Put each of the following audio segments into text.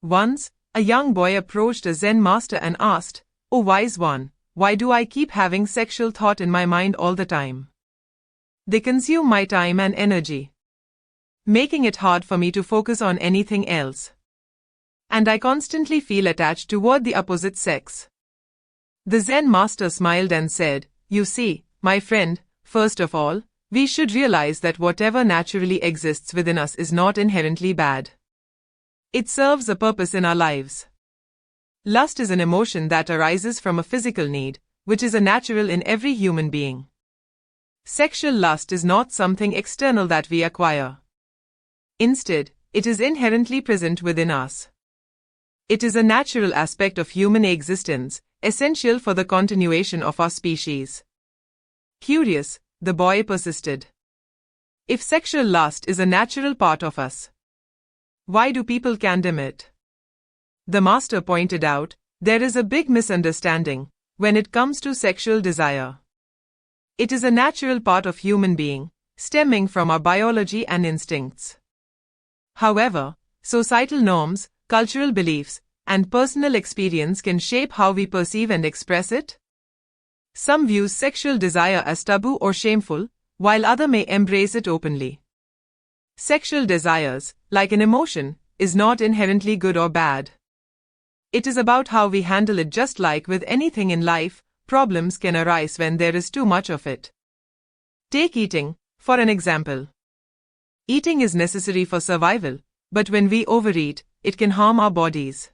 Once, a young boy approached a Zen master and asked, "Oh wise one, why do I keep having sexual thought in my mind all the time? They consume my time and energy, making it hard for me to focus on anything else. And I constantly feel attached toward the opposite sex." The Zen master smiled and said, "You see, my friend, first of all, we should realize that whatever naturally exists within us is not inherently bad. It serves a purpose in our lives. Lust is an emotion that arises from a physical need, which is a natural in every human being. Sexual lust is not something external that we acquire. Instead, it is inherently present within us. It is a natural aspect of human existence, essential for the continuation of our species." Curious, the boy persisted. If sexual lust is a natural part of us, why do people condemn it? The master pointed out, there is a big misunderstanding when it comes to sexual desire. It is a natural part of human being, stemming from our biology and instincts. However, societal norms, cultural beliefs, and personal experience can shape how we perceive and express it. Some view sexual desire as taboo or shameful, while others may embrace it openly. Sexual desires, like an emotion, is not inherently good or bad. It is about how we handle it. Just like with anything in life, problems can arise when there is too much of it. Take eating, for an example. Eating is necessary for survival, but when we overeat, it can harm our bodies.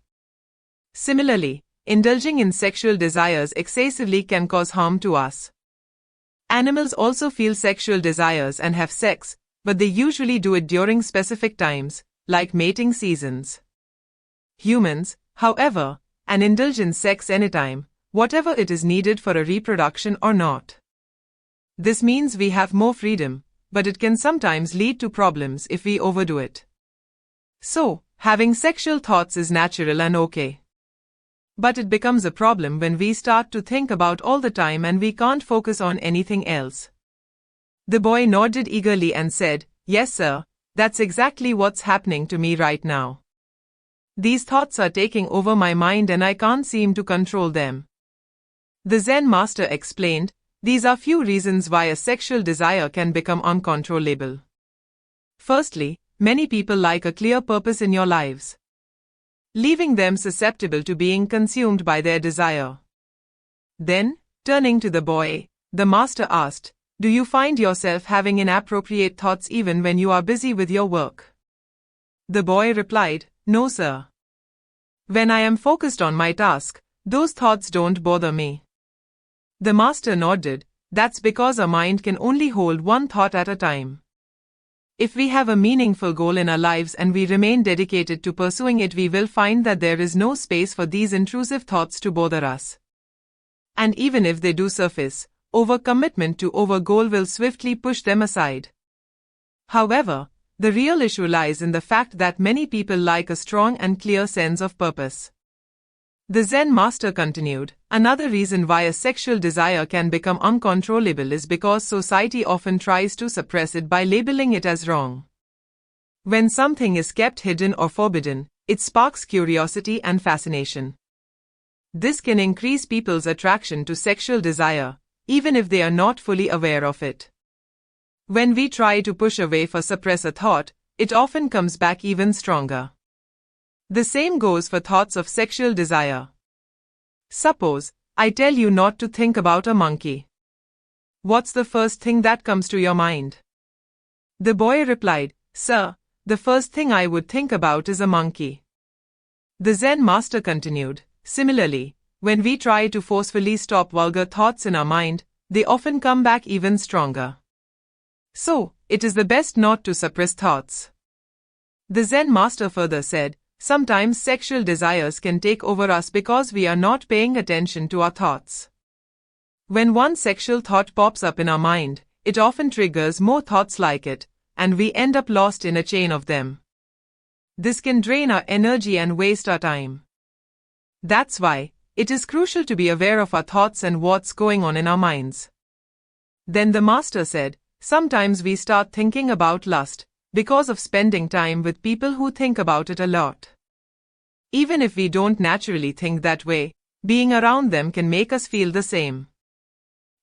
Similarly, indulging in sexual desires excessively can cause harm to us. Animals also feel sexual desires and have sex, but they usually do it during specific times, like mating seasons. Humans, however, can indulge in sex anytime, whatever it is needed for a reproduction or not. This means we have more freedom, but it can sometimes lead to problems if we overdo it. So, having sexual thoughts is natural and okay. But it becomes a problem when we start to think about all the time and we can't focus on anything else. The boy nodded eagerly and said, "Yes sir, that's exactly what's happening to me right now. These thoughts are taking over my mind and I can't seem to control them." The Zen master explained, these are few reasons why a sexual desire can become uncontrollable. Firstly, many people like a clear purpose in your lives, leaving them susceptible to being consumed by their desire. Then, turning to the boy, the master asked, "Do you find yourself having inappropriate thoughts even when you are busy with your work?" The boy replied, "No sir. When I am focused on my task, those thoughts don't bother me." The master nodded, "That's because our mind can only hold one thought at a time. If we have a meaningful goal in our lives and we remain dedicated to pursuing it, we will find that there is no space for these intrusive thoughts to bother us. And even if they do surface, overcommitment to our goal will swiftly push them aside." However, the real issue lies in the fact that many people lack a strong and clear sense of purpose. The Zen master continued, "Another reason why a sexual desire can become uncontrollable is because society often tries to suppress it by labeling it as wrong. When something is kept hidden or forbidden, it sparks curiosity and fascination. This can increase people's attraction to sexual desire, even if they are not fully aware of it. When we try to push away or suppress a thought, it often comes back even stronger. The same goes for thoughts of sexual desire. Suppose I tell you not to think about a monkey. What's the first thing that comes to your mind?" The boy replied, "Sir, the first thing I would think about is a monkey." The Zen master continued, "Similarly, when we try to forcefully stop vulgar thoughts in our mind, they often come back even stronger. So, it is the best not to suppress thoughts." The Zen master further said, "Sometimes sexual desires can take over us because we are not paying attention to our thoughts. When one sexual thought pops up in our mind, it often triggers more thoughts like it, and we end up lost in a chain of them. This can drain our energy and waste our time. That's why it is crucial to be aware of our thoughts and what's going on in our minds." Then the master said, "Sometimes we start thinking about lust because of spending time with people who think about it a lot. Even if we don't naturally think that way, being around them can make us feel the same.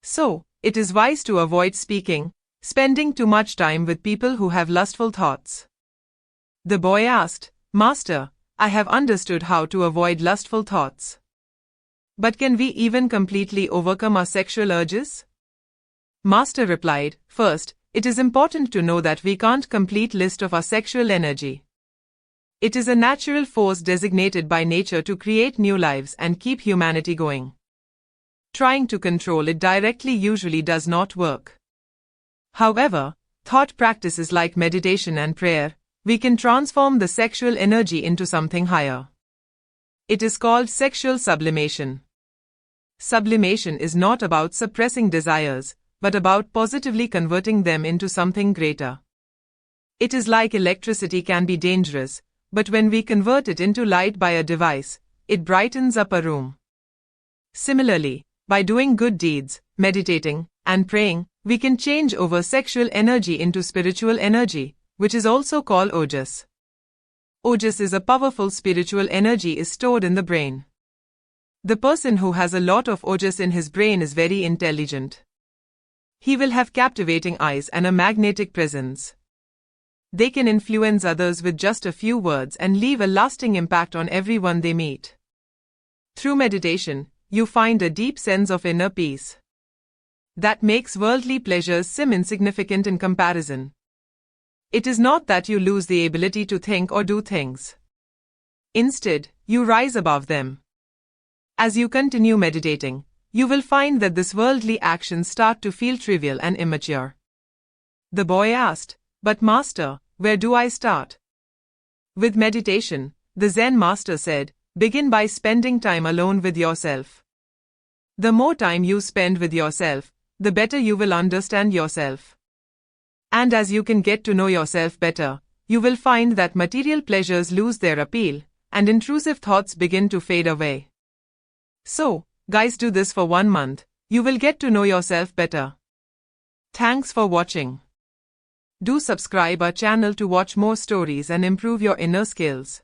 So, it is wise to avoid spending too much time with people who have lustful thoughts. The boy asked, Master, I have understood how to avoid lustful thoughts. But can we even completely overcome our sexual urges? Master replied, First, it is important to know that we can't complete list of our sexual energy. It is a natural force designated by nature to create new lives and keep humanity going. Trying to control it directly usually does not work. However, thought practices like meditation and prayer, we can transform the sexual energy into something higher. It is called sexual sublimation. Sublimation is not about suppressing desires, but about positively converting them into something greater. It is like electricity can be dangerous, but when we convert it into light by a device, it brightens up a room. Similarly, by doing good deeds, meditating, and praying, we can change over sexual energy into spiritual energy, which is also called ojas. Ojas is a powerful spiritual energy is stored in the brain. The person who has a lot of ojas in his brain is very intelligent. He will have captivating eyes and a magnetic presence. They can influence others with just a few words and leave a lasting impact on everyone they meet. Through meditation, you find a deep sense of inner peace that makes worldly pleasures seem insignificant in comparison. It is not that you lose the ability to think or do things. Instead, you rise above them. As you continue meditating, you will find that this worldly actions start to feel trivial and immature. The boy asked, But Master, where do I start? With meditation, the Zen master said, begin by spending time alone with yourself. The more time you spend with yourself, the better you will understand yourself. And as you can get to know yourself better, you will find that material pleasures lose their appeal, and intrusive thoughts begin to fade away. So, guys, do this for 1 month, you will get to know yourself better. Thanks for watching. Do subscribe our channel to watch more stories and improve your inner skills.